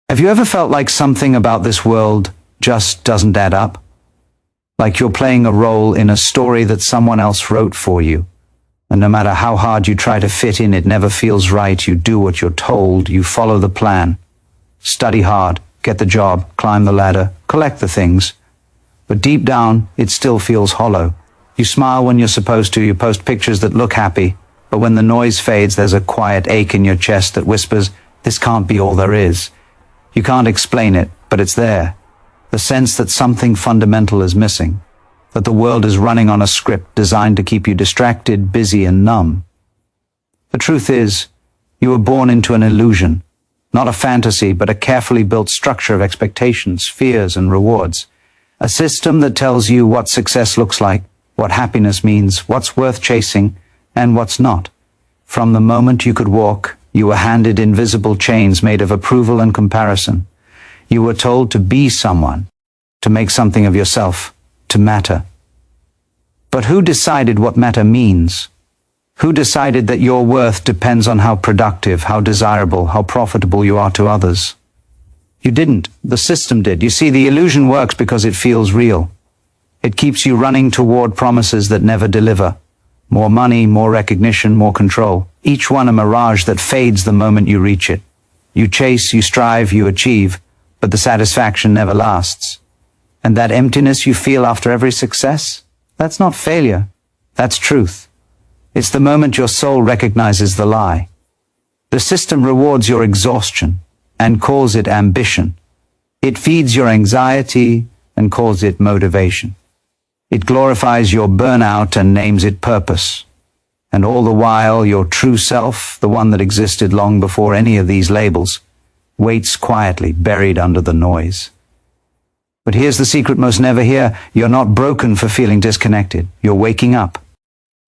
Have you ever felt like something about this world just doesn't add up? Like you're playing a role in a story that someone else wrote for you, and no matter how hard you try to fit in, it never feels right. You do what you're told, you follow the plan. Study hard, get the job, climb the ladder, collect the things. But deep down, it still feels hollow. You smile when you're supposed to, you post pictures that look happy, but when the noise fades, there's a quiet ache in your chest that whispers, this can't be all there is. You can't explain it, but it's there. The sense that something fundamental is missing, that the world is running on a script designed to keep you distracted, busy, and numb. The truth is, you were born into an illusion, not a fantasy, but a carefully built structure of expectations, fears, and rewards. A system that tells you what success looks like, what happiness means, what's worth chasing, and what's not. From the moment you could walk, you were handed invisible chains made of approval and comparison. You were told to be someone, to make something of yourself, to matter. But who decided what matter means? Who decided that your worth depends on how productive, how desirable, how profitable you are to others? You didn't. The system did. You see, the illusion works because it feels real. It keeps you running toward promises that never deliver. More money, more recognition, more control. Each one a mirage that fades the moment you reach it. You chase, you strive, you achieve, but the satisfaction never lasts. And that emptiness you feel after every success? That's not failure. That's truth. It's the moment your soul recognizes the lie. The system rewards your exhaustion and calls it ambition. It feeds your anxiety and calls it motivation. It glorifies your burnout and names it purpose. And all the while, your true self, the one that existed long before any of these labels, waits quietly, buried under the noise. But here's the secret most never hear. You're not broken for feeling disconnected. You're waking up.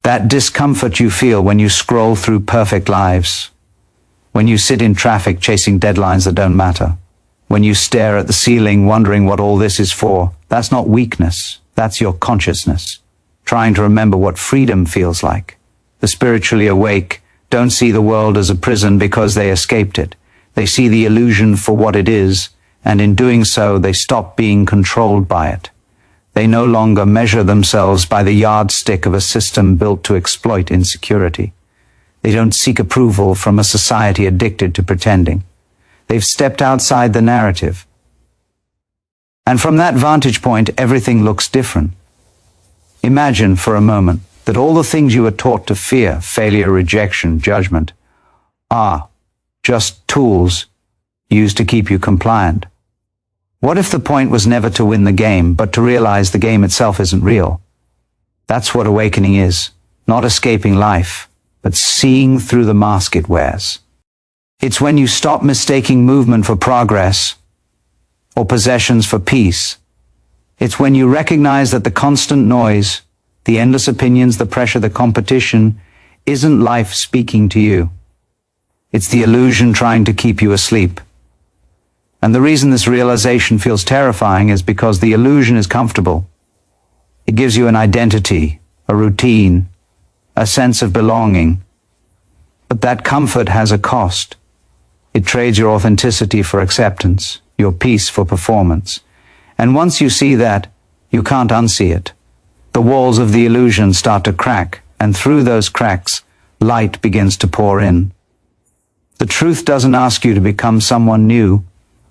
That discomfort you feel when you scroll through perfect lives, when you sit in traffic chasing deadlines that don't matter, when you stare at the ceiling wondering what all this is for, that's not weakness. That's your consciousness, trying to remember what freedom feels like. The spiritually awake don't see the world as a prison because they escaped it. They see the illusion for what it is, and in doing so, they stop being controlled by it. They no longer measure themselves by the yardstick of a system built to exploit insecurity. They don't seek approval from a society addicted to pretending. They've stepped outside the narrative. And from that vantage point, everything looks different. Imagine for a moment that all the things you were taught to fear, failure, rejection, judgment, are just tools used to keep you compliant. What if the point was never to win the game, but to realize the game itself isn't real? That's what awakening is, not escaping life, but seeing through the mask it wears. It's when you stop mistaking movement for progress, or possessions for peace. It's when you recognize that the constant noise, the endless opinions, the pressure, the competition, isn't life speaking to you. It's the illusion trying to keep you asleep. And the reason this realization feels terrifying is because the illusion is comfortable. It gives you an identity, a routine, a sense of belonging. But that comfort has a cost. It trades your authenticity for acceptance, your peace for performance. And once you see that, you can't unsee it. The walls of the illusion start to crack, and through those cracks, light begins to pour in. The truth doesn't ask you to become someone new.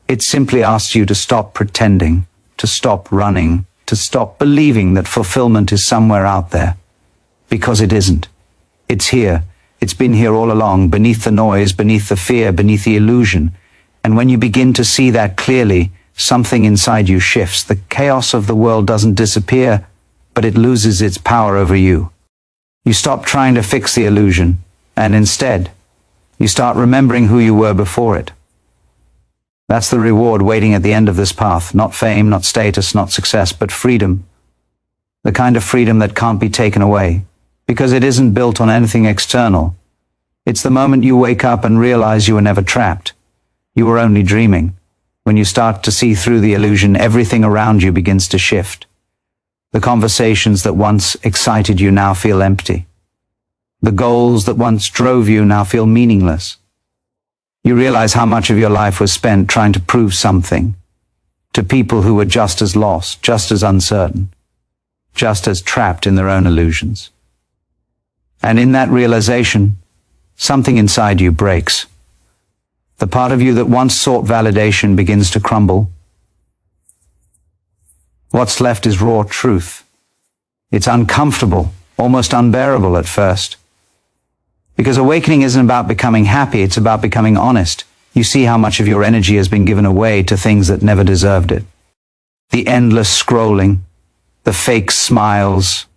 It simply asks you to stop pretending, to stop running, to stop believing that fulfillment is somewhere out there. Because it isn't. It's here. It's been here all along, beneath the noise, beneath the fear, beneath the illusion. And when you begin to see that clearly, something inside you shifts. The chaos of the world doesn't disappear, but it loses its power over you. You stop trying to fix the illusion, and instead, you start remembering who you were before it. That's the reward waiting at the end of this path. Not fame, not status, not success, but freedom. The kind of freedom that can't be taken away, because it isn't built on anything external. It's the moment you wake up and realize you were never trapped. You were only dreaming. When you start to see through the illusion, everything around you begins to shift. The conversations that once excited you now feel empty. The goals that once drove you now feel meaningless. You realize how much of your life was spent trying to prove something to people who were just as lost, just as uncertain, just as trapped in their own illusions. And in that realization, something inside you breaks. The part of you that once sought validation begins to crumble. What's left is raw truth. It's uncomfortable, almost unbearable at first. Because awakening isn't about becoming happy, it's about becoming honest. You see how much of your energy has been given away to things that never deserved it. The endless scrolling, the fake smiles,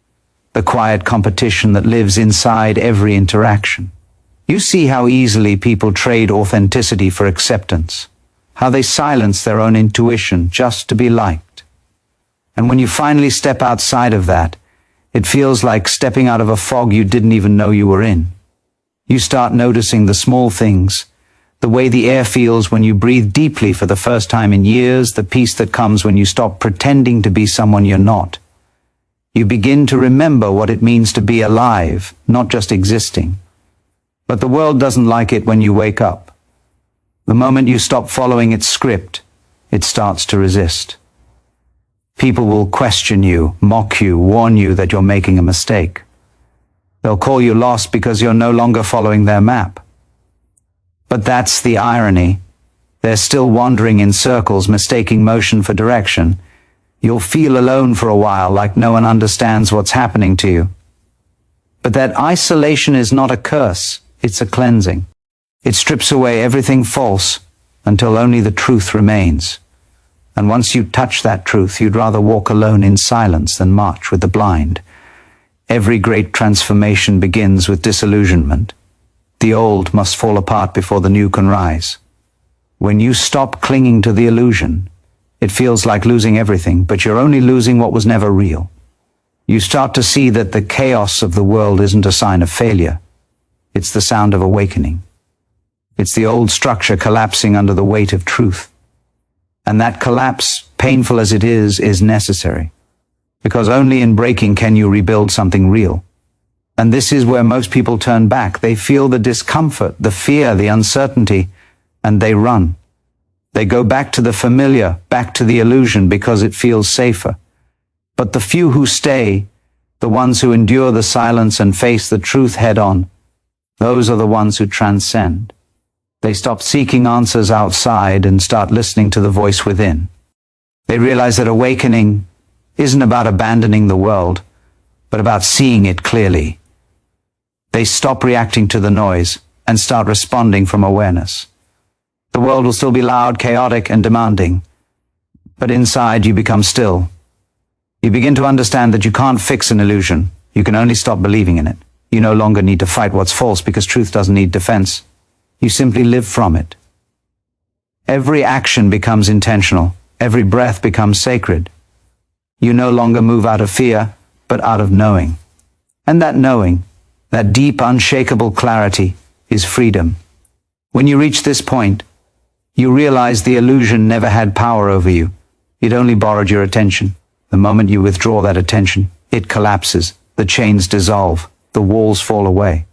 the quiet competition that lives inside every interaction. You see how easily people trade authenticity for acceptance, how they silence their own intuition just to be liked. And when you finally step outside of that, it feels like stepping out of a fog you didn't even know you were in. You start noticing the small things, the way the air feels when you breathe deeply for the first time in years, the peace that comes when you stop pretending to be someone you're not. You begin to remember what it means to be alive, not just existing. But the world doesn't like it when you wake up. The moment you stop following its script, it starts to resist. People will question you, mock you, warn you that you're making a mistake. They'll call you lost because you're no longer following their map. But that's the irony. They're still wandering in circles, mistaking motion for direction. You'll feel alone for a while, like no one understands what's happening to you. But that isolation is not a curse, it's a cleansing. It strips away everything false until only the truth remains. And once you touch that truth, you'd rather walk alone in silence than march with the blind. Every great transformation begins with disillusionment. The old must fall apart before the new can rise. When you stop clinging to the illusion, it feels like losing everything, but you're only losing what was never real. You start to see that the chaos of the world isn't a sign of failure. It's the sound of awakening. It's the old structure collapsing under the weight of truth. And that collapse, painful as it is necessary. Because only in breaking can you rebuild something real. And this is where most people turn back. They feel the discomfort, the fear, the uncertainty, and they run. They go back to the familiar, back to the illusion, because it feels safer. But the few who stay, the ones who endure the silence and face the truth head on, those are the ones who transcend. They stop seeking answers outside and start listening to the voice within. They realize that awakening isn't about abandoning the world, but about seeing it clearly. They stop reacting to the noise and start responding from awareness. The world will still be loud, chaotic, and demanding, but inside you become still. You begin to understand that you can't fix an illusion. You can only stop believing in it. You no longer need to fight what's false because truth doesn't need defense. You simply live from it. Every action becomes intentional. Every breath becomes sacred. You no longer move out of fear, but out of knowing. And that knowing, that deep, unshakable clarity, is freedom. When you reach this point, you realize the illusion never had power over you. It only borrowed your attention. The moment you withdraw that attention, it collapses. The chains dissolve. The walls fall away.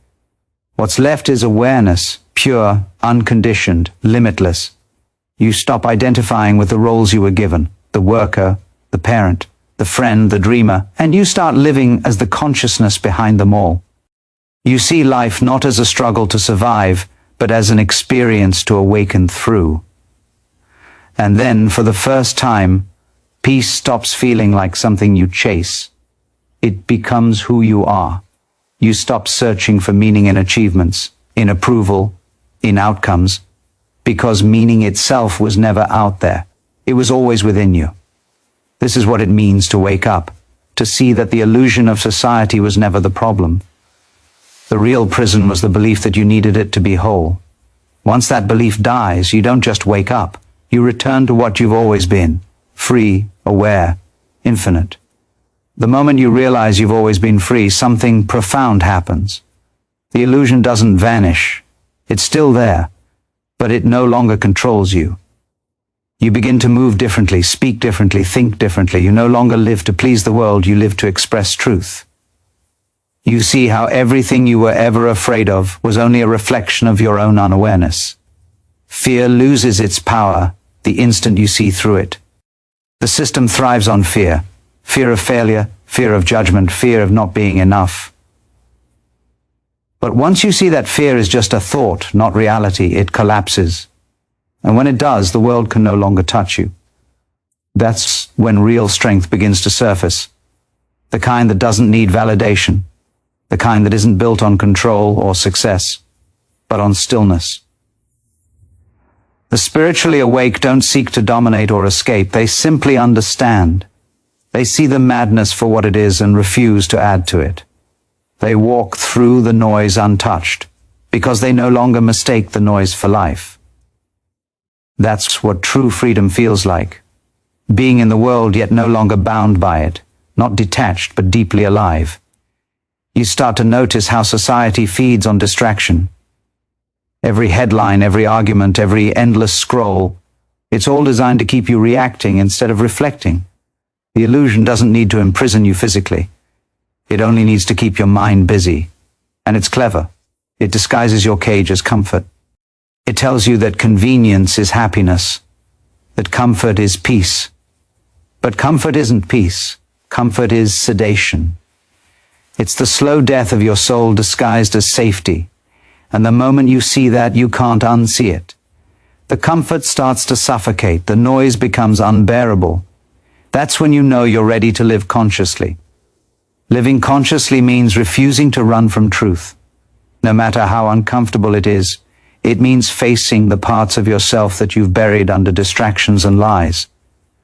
What's left is awareness, pure, unconditioned, limitless. You stop identifying with the roles you were given, the worker, the parent, the friend, the dreamer, and you start living as the consciousness behind them all. You see life not as a struggle to survive, but as an experience to awaken through. And then, for the first time, peace stops feeling like something you chase. It becomes who you are. You stop searching for meaning in achievements, in approval, in outcomes, because meaning itself was never out there. It was always within you. This is what it means to wake up, to see that the illusion of society was never the problem. The real prison was the belief that you needed it to be whole. Once that belief dies, you don't just wake up. You return to what you've always been, free, aware, infinite. The moment you realize you've always been free, something profound happens. The illusion doesn't vanish. It's still there, but it no longer controls you. You begin to move differently, speak differently, think differently. You no longer live to please the world, you live to express truth. You see how everything you were ever afraid of was only a reflection of your own unawareness. Fear loses its power the instant you see through it. The system thrives on fear. Fear of failure, fear of judgment, fear of not being enough. But once you see that fear is just a thought, not reality, it collapses. And when it does, the world can no longer touch you. That's when real strength begins to surface. The kind that doesn't need validation. The kind that isn't built on control or success, but on stillness. The spiritually awake don't seek to dominate or escape. They simply understand. They see the madness for what it is and refuse to add to it. They walk through the noise untouched, because they no longer mistake the noise for life. That's what true freedom feels like. Being in the world yet no longer bound by it, not detached but deeply alive. You start to notice how society feeds on distraction. Every headline, every argument, every endless scroll, it's all designed to keep you reacting instead of reflecting. The illusion doesn't need to imprison you physically. It only needs to keep your mind busy. And it's clever. It disguises your cage as comfort. It tells you that convenience is happiness, that comfort is peace. But comfort isn't peace. Comfort is sedation. It's the slow death of your soul disguised as safety. And the moment you see that, you can't unsee it. The comfort starts to suffocate. The noise becomes unbearable. That's when you know you're ready to live consciously. Living consciously means refusing to run from truth. No matter how uncomfortable it is, it means facing the parts of yourself that you've buried under distractions and lies.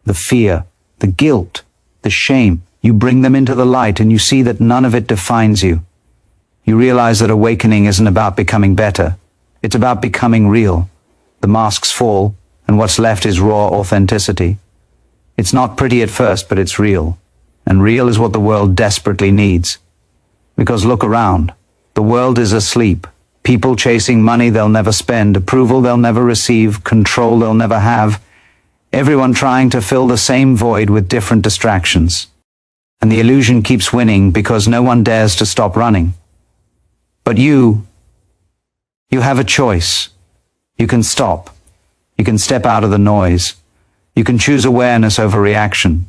The fear, the guilt, the shame, you bring them into the light and you see that none of it defines you. You realize that awakening isn't about becoming better. It's about becoming real. The masks fall, and what's left is raw authenticity. It's not pretty at first, but it's real. And real is what the world desperately needs. Because look around. The world is asleep. People chasing money they'll never spend, approval they'll never receive, control they'll never have. Everyone trying to fill the same void with different distractions. And the illusion keeps winning because no one dares to stop running. But you have a choice. You can stop. You can step out of the noise. You can choose awareness over reaction.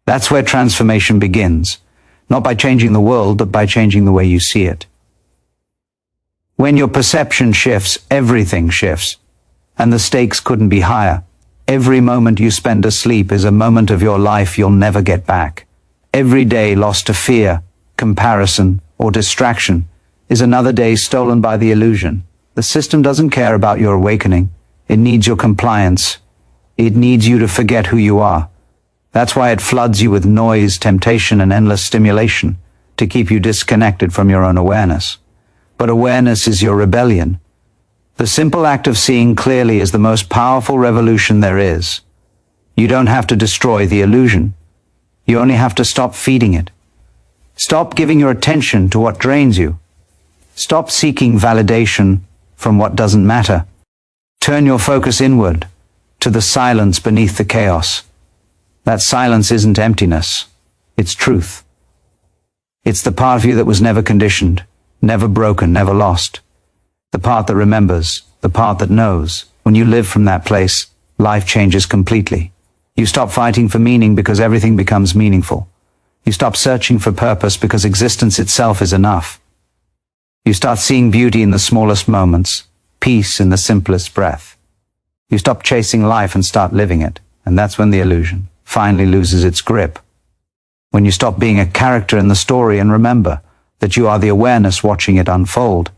That's where transformation begins, not by changing the world, but by changing the way you see it. When your perception shifts, everything shifts, and the stakes couldn't be higher. Every moment you spend asleep is a moment of your life you'll never get back. Every day lost to fear, comparison, or distraction is another day stolen by the illusion. The system doesn't care about your awakening. It needs your compliance. It needs you to forget who you are. That's why it floods you with noise, temptation, and endless stimulation, to keep you disconnected from your own awareness. But awareness is your rebellion. The simple act of seeing clearly is the most powerful revolution there is. You don't have to destroy the illusion. You only have to stop feeding it. Stop giving your attention to what drains you. Stop seeking validation from what doesn't matter. Turn your focus inward, to the silence beneath the chaos. That silence isn't emptiness. It's truth. It's the part of you that was never conditioned, never broken, never lost. The part that remembers, the part that knows. When you live from that place, life changes completely. You stop fighting for meaning because everything becomes meaningful. You stop searching for purpose because existence itself is enough. You start seeing beauty in the smallest moments, peace in the simplest breath. You stop chasing life and start living it, and that's when the illusion finally loses its grip. When you stop being a character in the story and remember that you are the awareness watching it unfold.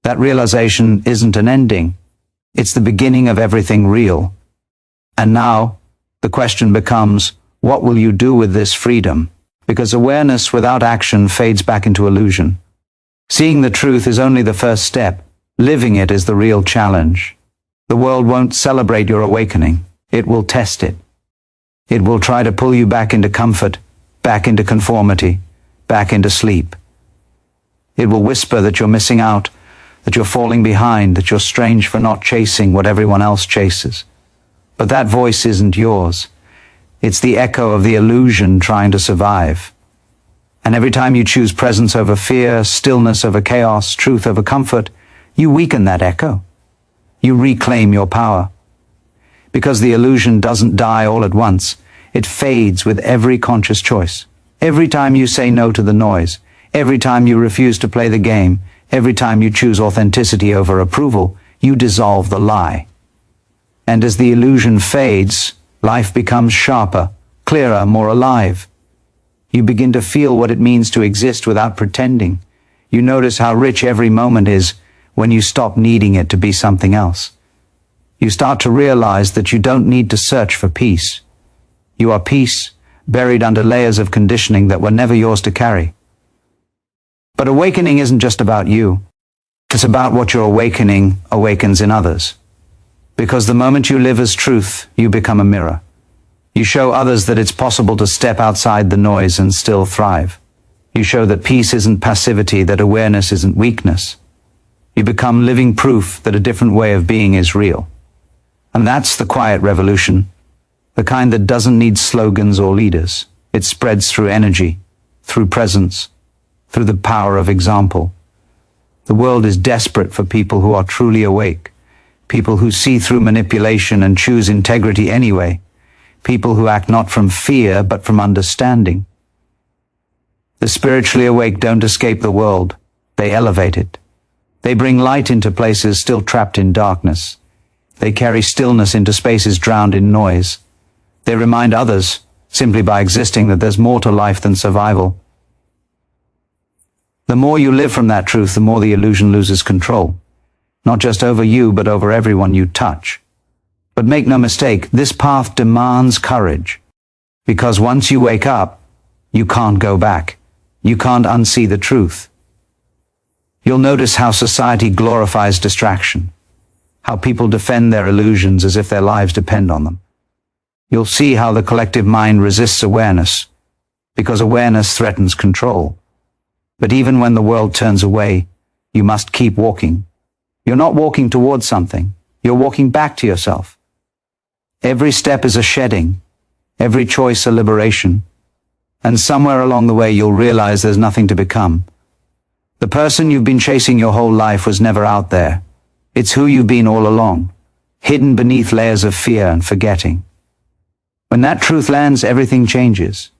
That realization isn't an ending. It's the beginning of everything real. And now, the question becomes, what will you do with this freedom? Because awareness without action fades back into illusion. Seeing the truth is only the first step. Living it is the real challenge. The world won't celebrate your awakening. It will test it. It will try to pull you back into comfort, back into conformity, back into sleep. It will whisper that you're missing out, that you're falling behind, that you're strange for not chasing what everyone else chases. But that voice isn't yours. It's the echo of the illusion trying to survive. And every time you choose presence over fear, stillness over chaos, truth over comfort, you weaken that echo. You reclaim your power. Because the illusion doesn't die all at once, it fades with every conscious choice. Every time you say no to the noise, every time you refuse to play the game, every time you choose authenticity over approval, you dissolve the lie. And as the illusion fades, life becomes sharper, clearer, more alive. You begin to feel what it means to exist without pretending. You notice how rich every moment is when you stop needing it to be something else. You start to realize that you don't need to search for peace. You are peace, buried under layers of conditioning that were never yours to carry. But awakening isn't just about you. It's about what your awakening awakens in others. Because the moment you live as truth, you become a mirror. You show others that it's possible to step outside the noise and still thrive. You show that peace isn't passivity, that awareness isn't weakness. You become living proof that a different way of being is real. And that's the quiet revolution, the kind that doesn't need slogans or leaders. It spreads through energy, through presence, through the power of example. The world is desperate for people who are truly awake, people who see through manipulation and choose integrity anyway, people who act not from fear but from understanding. The spiritually awake don't escape the world, they elevate it. They bring light into places still trapped in darkness. They carry stillness into spaces drowned in noise. They remind others, simply by existing, that there's more to life than survival. The more you live from that truth, the more the illusion loses control. Not just over you, but over everyone you touch. But make no mistake, this path demands courage. Because once you wake up, you can't go back. You can't unsee the truth. You'll notice how society glorifies distraction, how people defend their illusions as if their lives depend on them. You'll see how the collective mind resists awareness, because awareness threatens control. But even when the world turns away, you must keep walking. You're not walking towards something, you're walking back to yourself. Every step is a shedding, every choice a liberation, and somewhere along the way you'll realize there's nothing to become. The person you've been chasing your whole life was never out there. It's who you've been all along, hidden beneath layers of fear and forgetting. When that truth lands, everything changes.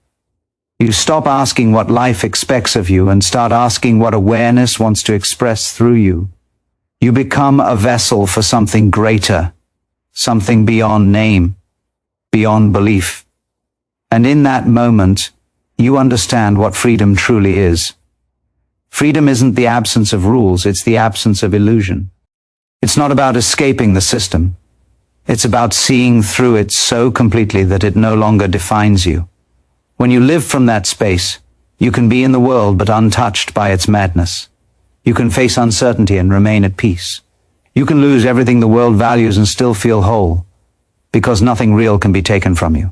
You stop asking what life expects of you and start asking what awareness wants to express through you. You become a vessel for something greater, something beyond name, beyond belief. And in that moment, you understand what freedom truly is. Freedom isn't the absence of rules, it's the absence of illusion. It's not about escaping the system. It's about seeing through it so completely that it no longer defines you. When you live from that space, you can be in the world but untouched by its madness. You can face uncertainty and remain at peace. You can lose everything the world values and still feel whole, because nothing real can be taken from you.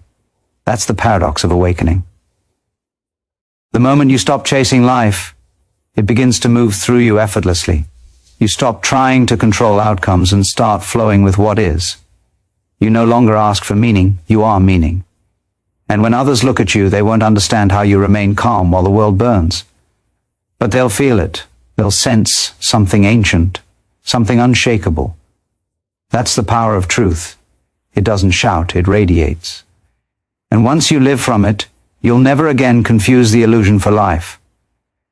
That's the paradox of awakening. The moment you stop chasing life, it begins to move through you effortlessly. You stop trying to control outcomes and start flowing with what is. You no longer ask for meaning, you are meaning. And when others look at you, they won't understand how you remain calm while the world burns. But they'll feel it. They'll sense something ancient, something unshakable. That's the power of truth. It doesn't shout, it radiates. And once you live from it, you'll never again confuse the illusion for life,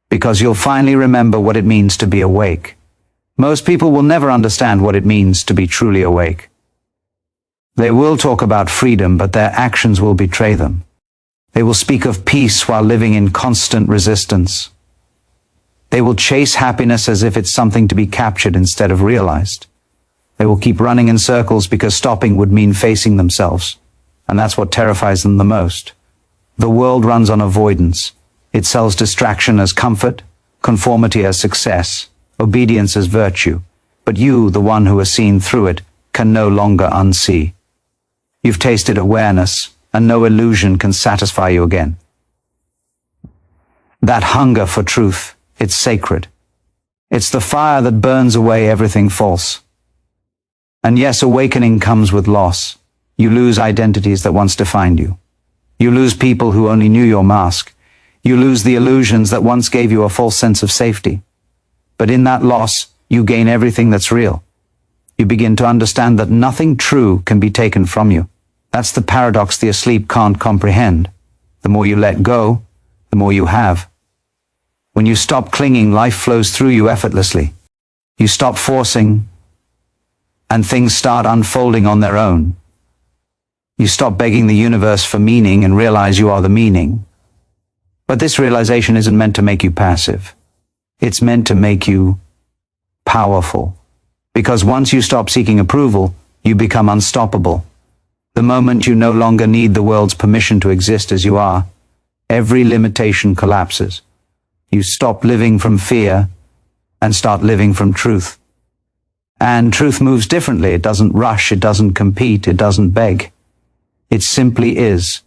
because you'll finally remember what it means to be awake. Most people will never understand what it means to be truly awake. They will talk about freedom, but their actions will betray them. They will speak of peace while living in constant resistance. They will chase happiness as if it's something to be captured instead of realized. They will keep running in circles because stopping would mean facing themselves, and that's what terrifies them the most. The world runs on avoidance. It sells distraction as comfort, conformity as success, obedience as virtue. But you, the one who has seen through it, can no longer unsee. You've tasted awareness, and no illusion can satisfy you again. That hunger for truth, it's sacred. It's the fire that burns away everything false. And yes, awakening comes with loss. You lose identities that once defined you. You lose people who only knew your mask. You lose the illusions that once gave you a false sense of safety. But in that loss, you gain everything that's real. You begin to understand that nothing true can be taken from you. That's the paradox the asleep can't comprehend. The more you let go, the more you have. When you stop clinging, life flows through you effortlessly. You stop forcing, and things start unfolding on their own. You stop begging the universe for meaning and realize you are the meaning. But this realization isn't meant to make you passive. It's meant to make you powerful. Because once you stop seeking approval, you become unstoppable. The moment you no longer need the world's permission to exist as you are, every limitation collapses. You stop living from fear and start living from truth. And truth moves differently. It doesn't rush, it doesn't compete, it doesn't beg. It simply is.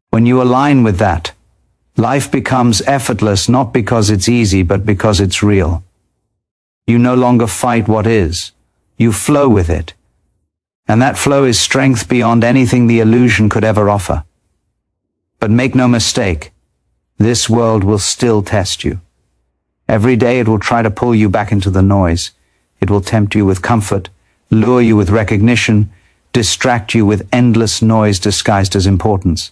When you align with that, life becomes effortless, not because it's easy, but because it's real. You no longer fight what is. You flow with it. And that flow is strength beyond anything the illusion could ever offer. But make no mistake, this world will still test you. Every day it will try to pull you back into the noise. It will tempt you with comfort, lure you with recognition, distract you with endless noise disguised as importance.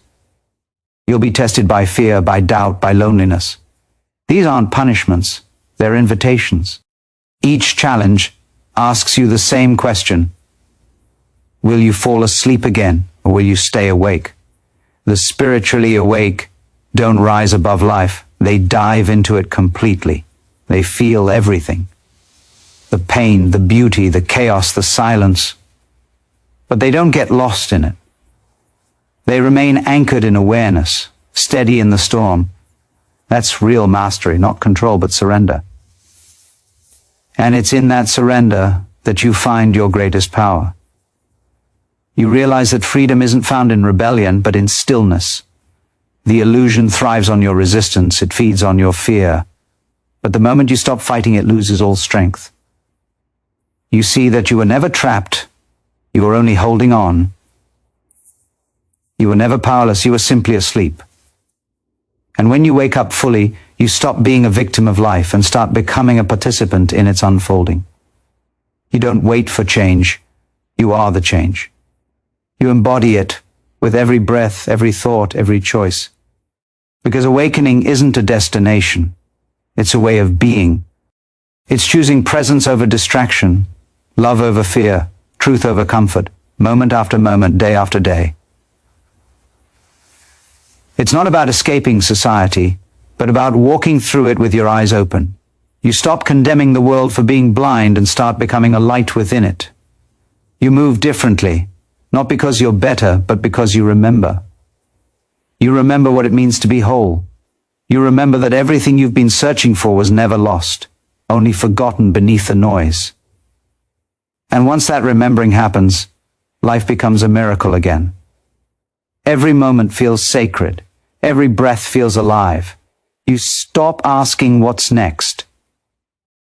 You'll be tested by fear, by doubt, by loneliness. These aren't punishments, they're invitations. Each challenge asks you the same question. Will you fall asleep again, or will you stay awake? The spiritually awake don't rise above life. They dive into it completely. They feel everything. The pain, the beauty, the chaos, the silence. But they don't get lost in it. They remain anchored in awareness, steady in the storm. That's real mastery, not control, but surrender. And it's in that surrender that you find your greatest power. You realize that freedom isn't found in rebellion, but in stillness. The illusion thrives on your resistance, it feeds on your fear. But the moment you stop fighting, it loses all strength. You see that you were never trapped, you were only holding on. You were never powerless, you were simply asleep. And when you wake up fully, you stop being a victim of life and start becoming a participant in its unfolding. You don't wait for change, you are the change. You embody it with every breath, every thought, every choice. Because awakening isn't a destination, it's a way of being. It's choosing presence over distraction, love over fear, truth over comfort, moment after moment, day after day. It's not about escaping society, but about walking through it with your eyes open. You stop condemning the world for being blind and start becoming a light within it. You move differently, not because you're better, but because you remember. You remember what it means to be whole. You remember that everything you've been searching for was never lost, only forgotten beneath the noise. And once that remembering happens, life becomes a miracle again. Every moment feels sacred. Every breath feels alive. You stop asking what's next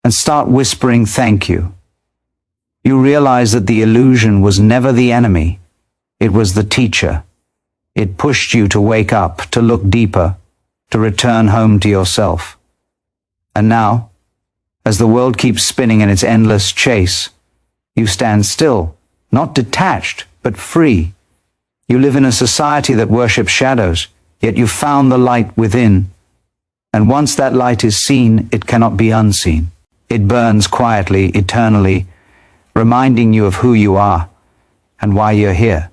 and start whispering thank you. You realize that the illusion was never the enemy. It was the teacher. It pushed you to wake up, to look deeper, to return home to yourself. And now, as the world keeps spinning in its endless chase, you stand still, not detached, but free. You live in a society that worships shadows, yet you found the light within. And once that light is seen, it cannot be unseen. It burns quietly, eternally, reminding you of who you are and why you're here.